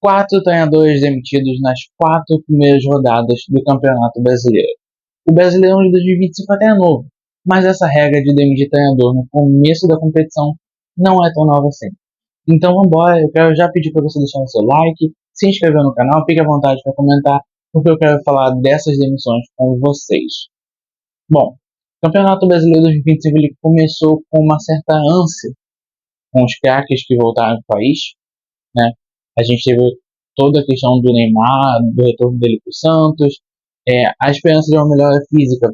4 treinadores demitidos nas 4 primeiras rodadas do Campeonato Brasileiro. O Brasileirão de 2025 até é novo, mas essa regra de demitir treinador no começo da competição não é tão nova assim. Então vambora, eu quero já pedir para você deixar o seu like, se inscrever no canal, fique à vontade para comentar, porque eu quero falar dessas demissões com vocês. Bom, o Campeonato Brasileiro 2025 ele começou com uma certa ânsia com os craques que voltaram para o país, né? A gente teve toda a questão do Neymar, do retorno dele para o Santos, a esperança de uma melhora física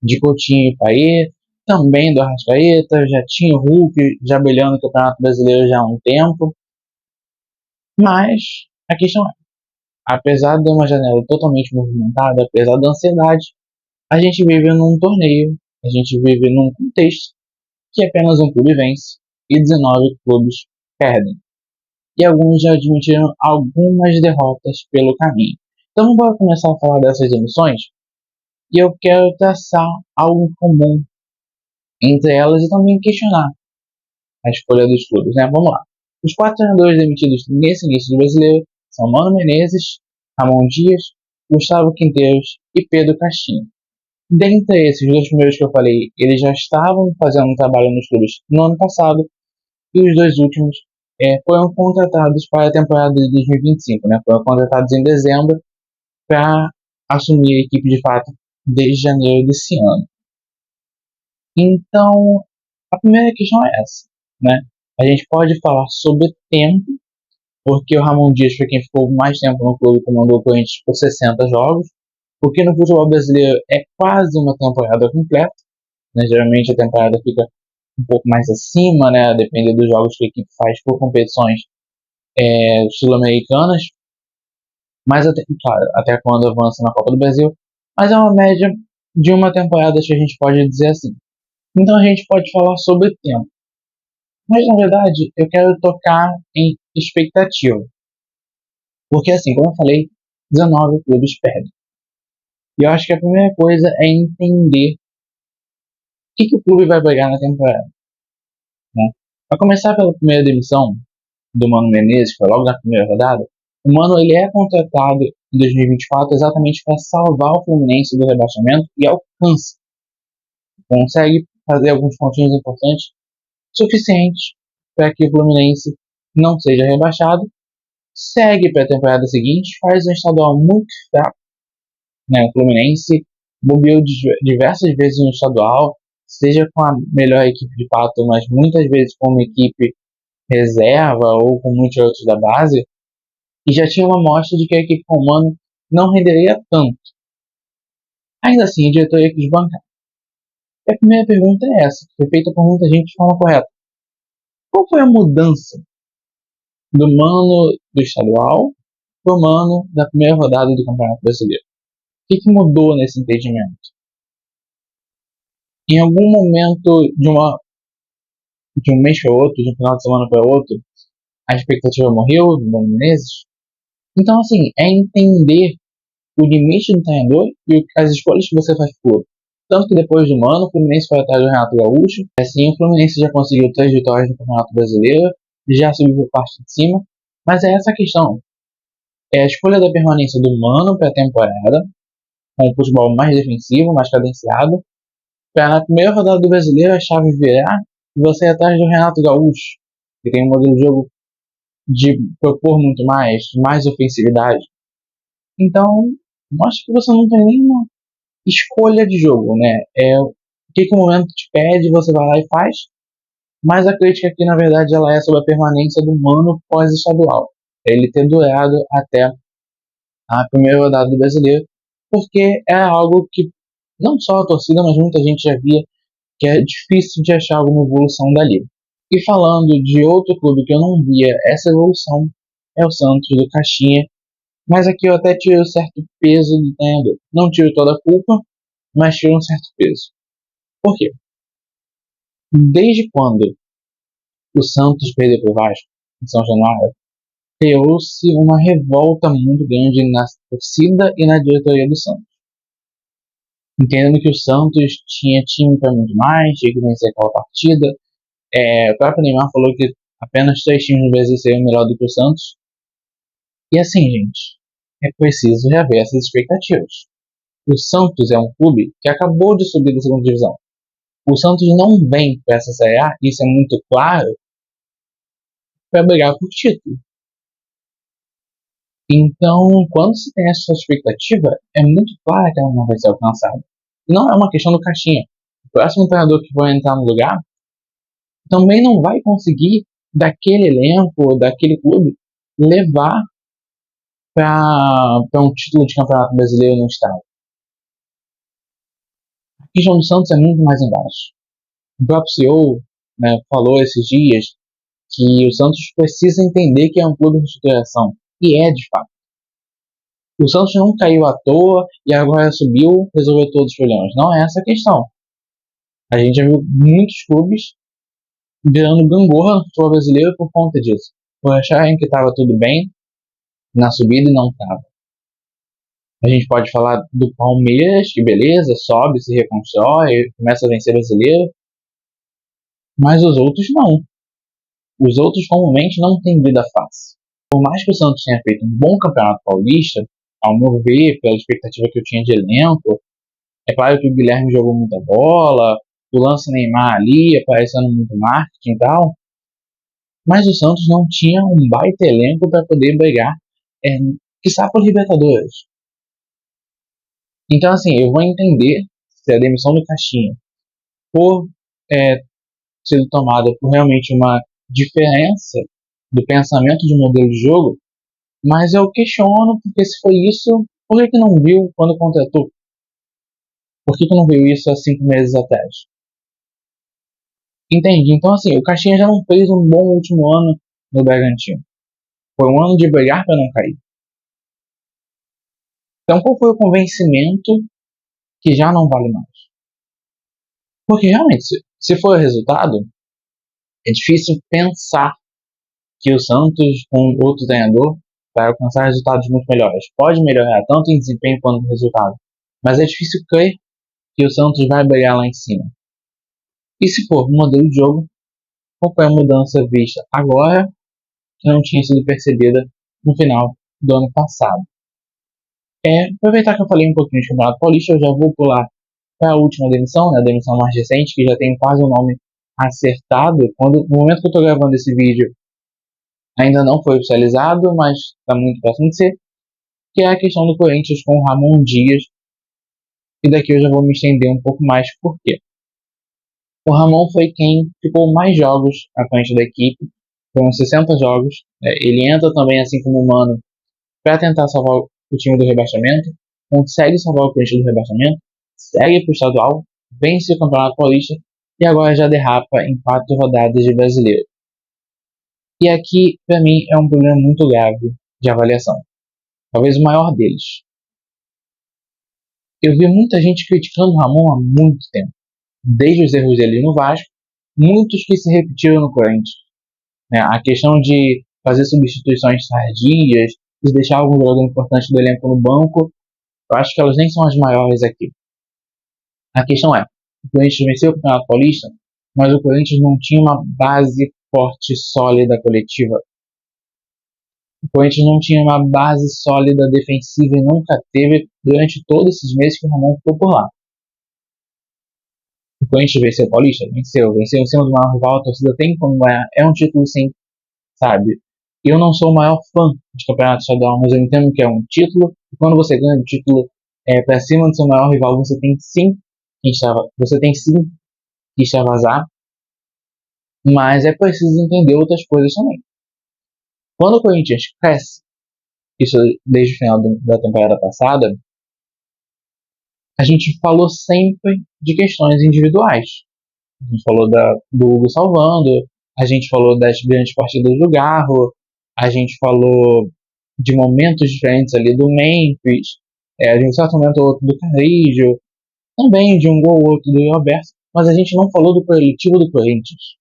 de Coutinho e Payet, também do Arrascaeta, já tinha o Hulk já brilhando no Campeonato Brasileiro já há um tempo. Mas a questão é, apesar de uma janela totalmente movimentada, apesar da ansiedade, a gente vive num torneio, a gente vive num contexto que apenas um clube vence e 19 clubes perdem. E alguns já admitiram algumas derrotas pelo caminho. Então vamos começar a falar dessas demissões e eu quero traçar algo comum entre elas e também questionar a escolha dos clubes, né? Vamos lá. Os 4 treinadores demitidos nesse início do Brasileiro são Mano Menezes, Ramon Dias, Gustavo Quinteiros e Pedro Caixinha. Dentre esses 2 primeiros que eu falei, eles já estavam fazendo um trabalho nos clubes no ano passado, e os 2 últimos foram contratados para a temporada de 2025, né? Foram contratados em dezembro para assumir a equipe de fato desde janeiro desse ano. Então, a primeira questão é essa, né? A gente pode falar sobre tempo, porque o Ramon Dias foi quem ficou mais tempo no clube, comandou o Corinthians por 60 jogos, porque no futebol brasileiro é quase uma temporada completa, né? Geralmente a temporada fica um pouco mais acima, né? Dependendo dos jogos que a equipe faz por competições sul-americanas, mas claro, até quando avança na Copa do Brasil, mas é uma média de uma temporada que a gente pode dizer assim. Então a gente pode falar sobre tempo. Mas na verdade eu quero tocar em expectativa. Porque assim, como eu falei, 19 clubes perdem. E eu acho que a primeira coisa é entender o que o clube vai brigar na temporada. Né? Para começar pela primeira demissão do Mano Menezes, que foi logo na primeira rodada, o Mano ele é contratado em 2024 exatamente para salvar o Fluminense do rebaixamento e alcança. Consegue fazer alguns pontinhos importantes suficientes para que o Fluminense não seja rebaixado, segue para a temporada seguinte, faz um estadual muito fraco, né? O Fluminense bobeou diversas vezes no estadual, seja com a melhor equipe de fato, mas muitas vezes com uma equipe reserva ou com muitos outros da base, e já tinha uma amostra de que a equipe comando não renderia tanto. Ainda assim, a diretoria quis bancar. E a primeira pergunta é essa, que foi feita por muita gente de forma correta. Qual foi a mudança do Mano do estadual para o Mano da primeira rodada do Campeonato Brasileiro? O que mudou nesse entendimento? Em algum momento de um mês para outro, de um final de semana para outro, a expectativa morreu do Mano Menezes? Então, assim, é entender o limite do treinador e as escolhas que você faz por. Tanto que depois do Mano, o Fluminense foi atrás do Renato Gaúcho. Assim, o Fluminense já conseguiu 3 vitórias no Campeonato Brasileiro, já subiu por parte de cima. Mas é essa a questão. É a escolha da permanência do Mano para a temporada, com um futebol mais defensivo, mais cadenciado, para na primeira rodada do Brasileiro a chave virar e você ir atrás do Renato Gaúcho, que tem um modelo de jogo de propor muito mais ofensividade. Então, acho que você não tem nenhuma escolha de jogo, né? O que o momento te pede, você vai lá e faz. Mas a crítica aqui, na verdade, ela é sobre a permanência do Mano pós-estadual. Ele ter durado até a primeira rodada do Brasileiro, porque é algo que não só a torcida, mas muita gente já via que é difícil de achar alguma evolução dali. E falando de outro clube que eu não via essa evolução, é o Santos do Caixinha, mas aqui eu até tiro um certo peso do treinador. Não tiro toda a culpa, mas tiro um certo peso. Por quê? Desde quando o Santos perdeu para o Vasco, em São Januário, criou-se uma revolta muito grande na torcida e na diretoria do Santos. Entendendo que o Santos tinha time para muito mais, tinha que vencer aquela partida. O próprio Neymar falou que apenas 3 times no Brasil seriam melhor do que o Santos. E assim, gente, é preciso rever essas expectativas. O Santos é um clube que acabou de subir da segunda divisão. O Santos não vem para essa Série A, isso é muito claro, para brigar por título. Então, quando se tem essa expectativa, é muito claro que ela não vai ser alcançada. E não é uma questão do Caixinha. O próximo treinador que vai entrar no lugar também não vai conseguir, daquele elenco, daquele clube, levar para um título de campeonato brasileiro no estado. A questão do Santos é muito mais embaixo. O próprio CEO, né, falou esses dias que o Santos precisa entender que é um clube de reestruturação. E é, de fato. O Santos não caiu à toa e agora subiu, resolveu todos os problemas. Não é essa a questão. A gente já viu muitos clubes virando gangorra no futebol brasileiro por conta disso. Por acharem que estava tudo bem na subida e não estava. A gente pode falar do Palmeiras, que beleza, sobe, se reconstrói, começa a vencer brasileiro. Mas os outros não. Os outros comumente não têm vida fácil. Por mais que o Santos tenha feito um bom campeonato paulista, ao meu ver, pela expectativa que eu tinha de elenco, é claro que o Guilherme jogou muita bola, o lance Neymar ali, aparecendo muito marketing e tal, mas o Santos não tinha um baita elenco para poder brigar, quiçá por Libertadores. Então, assim, eu vou entender se a demissão do Caixinha for sido tomada por realmente uma diferença do pensamento de modelo de jogo, mas eu questiono porque se foi isso, por que não viu quando contratou? Por que não viu isso há 5 meses atrás? Entende? Então, assim, o Caixinha já não fez um bom último ano no Bragantino. Foi um ano de brigar para não cair. Então, qual foi o convencimento que já não vale mais? Porque, realmente, se for o resultado, é difícil pensar que o Santos, com outro treinador, vai alcançar resultados muito melhores. Pode melhorar tanto em desempenho quanto em resultado. Mas é difícil crer que o Santos vai brigar lá em cima. E se for um modelo de jogo, qual foi a mudança vista agora que não tinha sido percebida no final do ano passado? Aproveitar que eu falei um pouquinho de Campeonato Paulista, eu já vou pular para a última demissão, né, a demissão mais recente, que já tem quase um nome acertado. No momento que eu estou gravando esse vídeo, ainda não foi oficializado, mas está muito próximo de ser, que é a questão do Corinthians com o Ramon Dias. E daqui eu já vou me estender um pouco mais por quê. O Ramon foi quem ficou mais jogos à frente da equipe, foram 60 jogos. Ele entra também, assim como o Mano, para tentar salvar o time do rebaixamento, consegue salvar o Corinthians do rebaixamento, segue para o estadual, vence o Campeonato Paulista e agora já derrapa em 4 rodadas de brasileiro. E aqui, para mim, é um problema muito grave de avaliação. Talvez o maior deles. Eu vi muita gente criticando o Ramon há muito tempo. Desde os erros dele no Vasco, muitos que se repetiram no Corinthians. A questão de fazer substituições tardias, de deixar algum jogador importante do elenco no banco, eu acho que elas nem são as maiores aqui. A questão é, o Corinthians venceu o Campeonato Paulista, mas o Corinthians não tinha uma base forte, sólida, coletiva. O Corinthians não tinha uma base sólida defensiva e nunca teve durante todos esses meses que o Ramon ficou por lá. O Corinthians venceu o Paulista? Venceu em cima do maior rival, a torcida tem como ganhar, é um título sim, sabe? Eu não sou o maior fã de campeonato estadual, mas eu entendo que é um título, e quando você ganha o título para cima do seu maior rival, você tem sim que extravasar, mas é preciso entender outras coisas também. Quando o Corinthians cresce, isso desde o final da temporada passada, a gente falou sempre de questões individuais. A gente falou do Hugo salvando, a gente falou das grandes partidas do Garro, a gente falou de momentos diferentes ali do Memphis, de um certo momento ou outro do Carrillo, também de um gol ou outro do Roberto, mas a gente não falou do coletivo do Corinthians.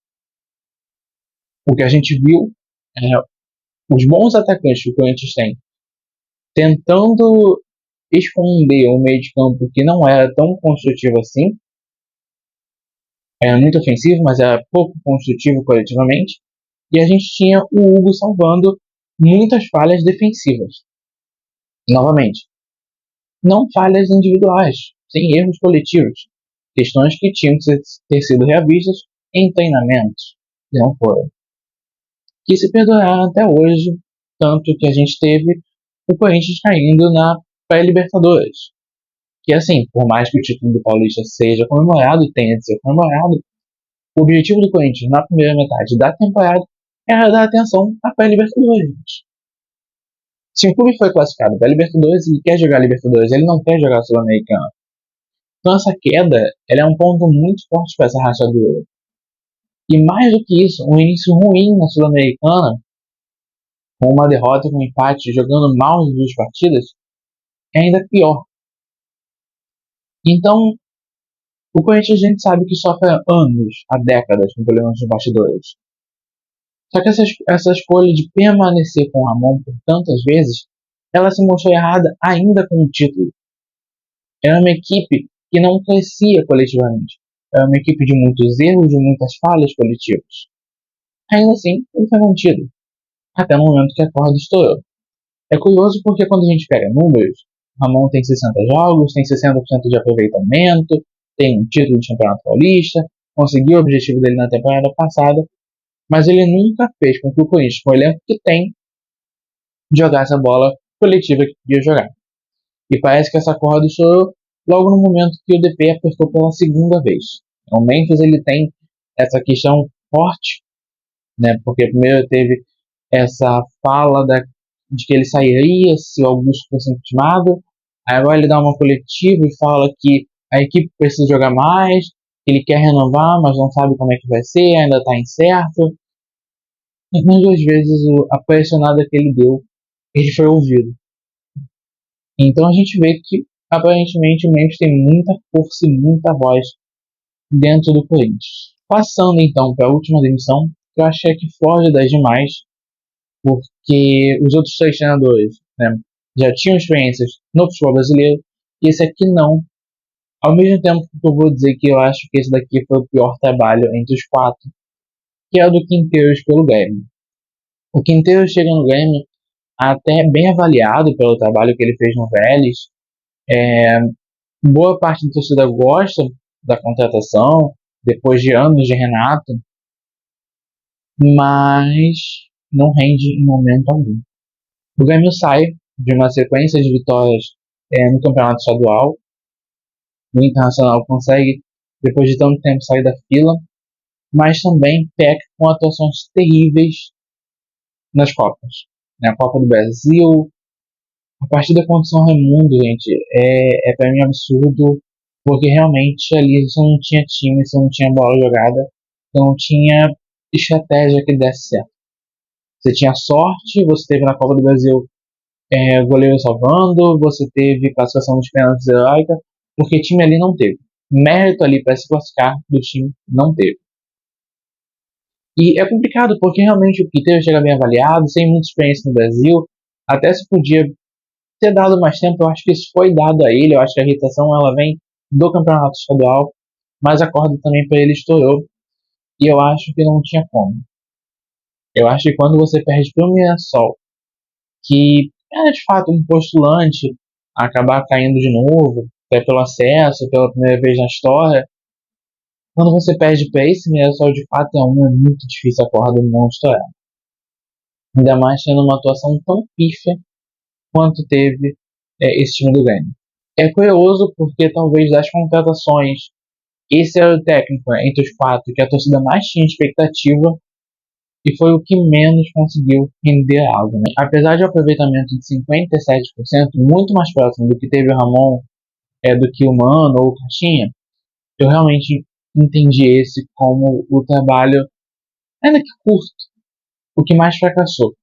O que a gente viu é os bons atacantes que o Corinthians tem tentando esconder um meio de campo que não era tão construtivo assim, era muito ofensivo, mas era pouco construtivo coletivamente, e a gente tinha o Hugo salvando muitas falhas defensivas. Novamente, não falhas individuais, sim erros coletivos, questões que tinham que ter sido revistas em treinamentos, e não foram. Que se perduraram até hoje, tanto que a gente teve o Corinthians caindo na pré-Libertadores. Que assim, por mais que o título do Paulista seja comemorado e tenha de ser comemorado, o objetivo do Corinthians na primeira metade da temporada era dar atenção à pré-Libertadores. Se o clube foi classificado para Libertadores, ele quer jogar Libertadores, ele não quer jogar Sul-Americana. Então essa queda, ela é um ponto muito forte para essa rachadura. E mais do que isso, um início ruim na Sul-Americana, com uma derrota, com um empate, jogando mal nas duas partidas, é ainda pior. Então, o Corinthians a gente sabe que sofre há anos, há décadas, com problemas nos bastidores. Só que essa escolha de permanecer com o Ramon por tantas vezes, ela se mostrou errada ainda com o título. Era uma equipe que não crescia coletivamente. Era uma equipe de muitos erros, de muitas falhas coletivas. Ainda assim, ele foi mantido, até o momento que a corda estourou. É curioso porque quando a gente pega números, Ramon tem 60 jogos, tem 60% de aproveitamento, tem um título de campeonato paulista, conseguiu o objetivo dele na temporada passada, mas ele nunca fez com que o Corinthians, com o elenco que tem, jogasse a bola coletiva que podia jogar. E parece que essa corda estourou logo no momento que o DP apertou pela segunda vez. O Memphis ele tem essa questão forte, né? Porque primeiro teve essa fala de que ele sairia se o Augusto fosse intimado. Aí agora ele dá uma coletiva e fala que a equipe precisa jogar mais, que ele quer renovar, mas não sabe como é que vai ser, ainda está incerto. E nas duas vezes a pressionada que ele deu, ele foi ouvido. Então a gente vê que aparentemente o Memphis tem muita força e muita voz dentro do Corinthians. Passando então para a última demissão, que eu achei que foge das demais, porque os outros três treinadores, né, já tinham experiências no futebol brasileiro e esse aqui não. Ao mesmo tempo que eu vou dizer que eu acho que esse daqui foi o pior trabalho entre os quatro, que é o do Quinteiros pelo Grêmio. O Quinteiros chega no Grêmio até bem avaliado pelo trabalho que ele fez no Vélez. Boa parte da torcida gosta da contratação, depois de anos de Renato, mas não rende em momento algum. O Grêmio sai de uma sequência de vitórias no campeonato estadual. O Internacional consegue, depois de tanto tempo, sair da fila, mas também peca com atuações terríveis nas Copas. A Copa do Brasil, a partida contra o São Raimundo, gente, é para mim absurdo, porque realmente ali você não tinha time, você não tinha bola jogada, você não tinha estratégia que desse certo. Você tinha sorte, você teve na Copa do Brasil goleiro salvando, você teve classificação dos pênaltis heróica, porque time ali não teve. Mérito ali para se classificar do time não teve. E é complicado, porque realmente o Quintero chega bem avaliado, sem muita experiência no Brasil, até se podia ter dado mais tempo, eu acho que isso foi dado a ele, eu acho que a irritação ela vem do campeonato estadual, mas a corda também para ele estourou, e eu acho que não tinha como. Eu acho que quando você perde para o Mirassol, que era de fato um postulante a acabar caindo de novo, até pelo acesso, pela primeira vez na história, quando você perde para esse Mirassol de 4-1 é muito difícil a corda não estourar. Ainda mais tendo uma atuação tão pífia quanto teve esse time do Grêmio. É curioso porque talvez das contratações, esse era o técnico entre os quatro que a torcida mais tinha expectativa e foi o que menos conseguiu render algo. Né? Apesar de um aproveitamento de 57%, muito mais próximo do que teve o Ramon, do que o Mano ou o Caixinha, eu realmente entendi esse como o trabalho, ainda que curto, o que mais fracassou.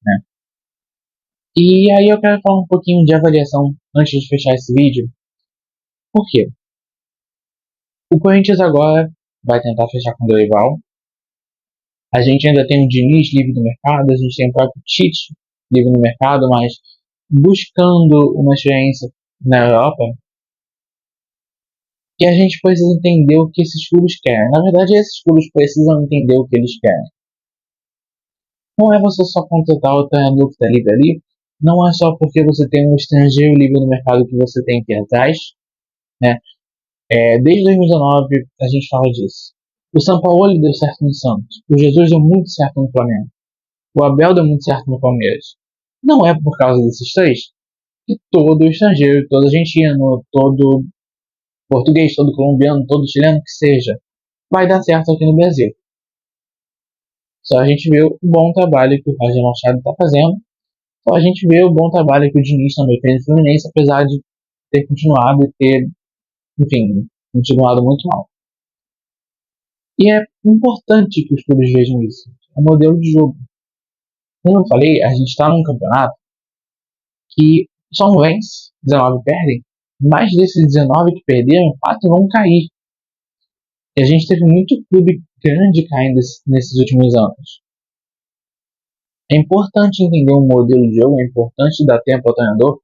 Né? E aí eu quero falar um pouquinho de avaliação antes de fechar esse vídeo. Por quê? O Corinthians agora vai tentar fechar com o Dorival. A gente ainda tem o Diniz livre no mercado, a gente tem o próprio Tite livre no mercado, mas buscando uma experiência na Europa. E a gente precisa entender o que esses clubes querem. Na verdade, esses clubes precisam entender o que eles querem. Não é você só contratar o treinador que está livre ali, não é só porque você tem um estrangeiro livre no mercado que você tem que ir atrás, né? Desde 2019 a gente fala disso. O São Paulo deu certo no Santos, o Jesus deu muito certo no Flamengo, o Abel deu muito certo no Palmeiras. Não é por causa desses três que todo estrangeiro, todo argentino, todo português, todo colombiano, todo chileno que seja, vai dar certo aqui no Brasil. Só a gente vê o bom trabalho que o Roger Machado está fazendo. Só a gente vê o bom trabalho que o Diniz também fez no Fluminense, apesar de ter continuado e ter, enfim, continuado muito mal. E é importante que os clubes vejam isso. É um modelo de jogo. Como eu falei, a gente está num campeonato que só não vence, 19 perdem, mas desses 19 que perderam, 4 vão cair. E a gente teve muito clube grande caindo nesses últimos anos. É importante entender o modelo de jogo, é importante dar tempo ao treinador.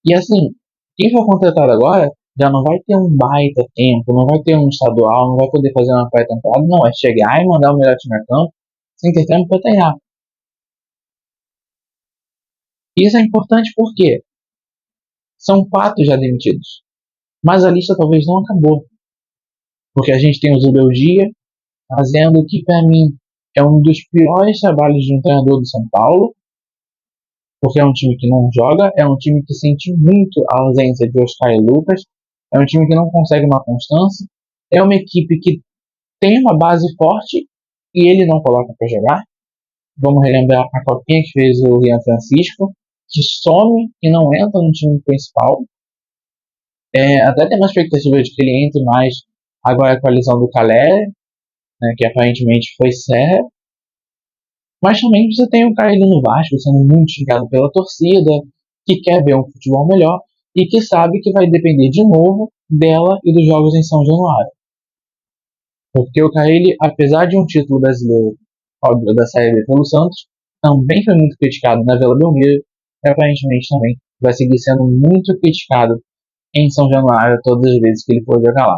E assim, quem for contratado agora já não vai ter um baita tempo, não vai ter um estadual, não vai poder fazer uma pré-temporada, não. É chegar e mandar o melhor time a campo sem ter tempo para treinar. Isso é importante porque são 4 já demitidos. Mas a lista talvez não acabou. Porque a gente tem o Zubel Dia fazendo o que, para mim, é um dos piores trabalhos de um treinador do São Paulo, porque é um time que não joga, é um time que sente muito a ausência de Oscar e Lucas, é um time que não consegue uma constância, é uma equipe que tem uma base forte e ele não coloca para jogar. Vamos relembrar a copinha que fez o Rian Francisco, que some e não entra no time principal. Até tem uma expectativa de que ele entre mais agora com a lesão do Calé, né, que aparentemente foi Serra. Mas também você tem o Caio no Vasco sendo muito xingado pela torcida, que quer ver um futebol melhor e que sabe que vai depender de novo dela e dos jogos em São Januário. Porque o Caio, apesar de um título brasileiro, óbvio, da Série B pelo Santos, também foi muito criticado na Vila Belmiro e aparentemente também vai seguir sendo muito criticado em São Januário todas as vezes que ele for jogar lá.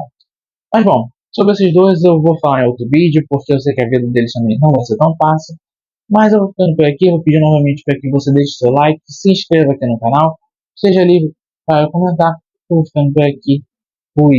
Mas bom, sobre esses dois eu vou falar em outro vídeo, porque eu sei que a vida deles também não vai ser tão fácil. Mas eu vou ficando por aqui, eu vou pedir novamente para que você deixe seu like, se inscreva aqui no canal, seja livre para comentar. Eu vou ficando por aqui. Fui.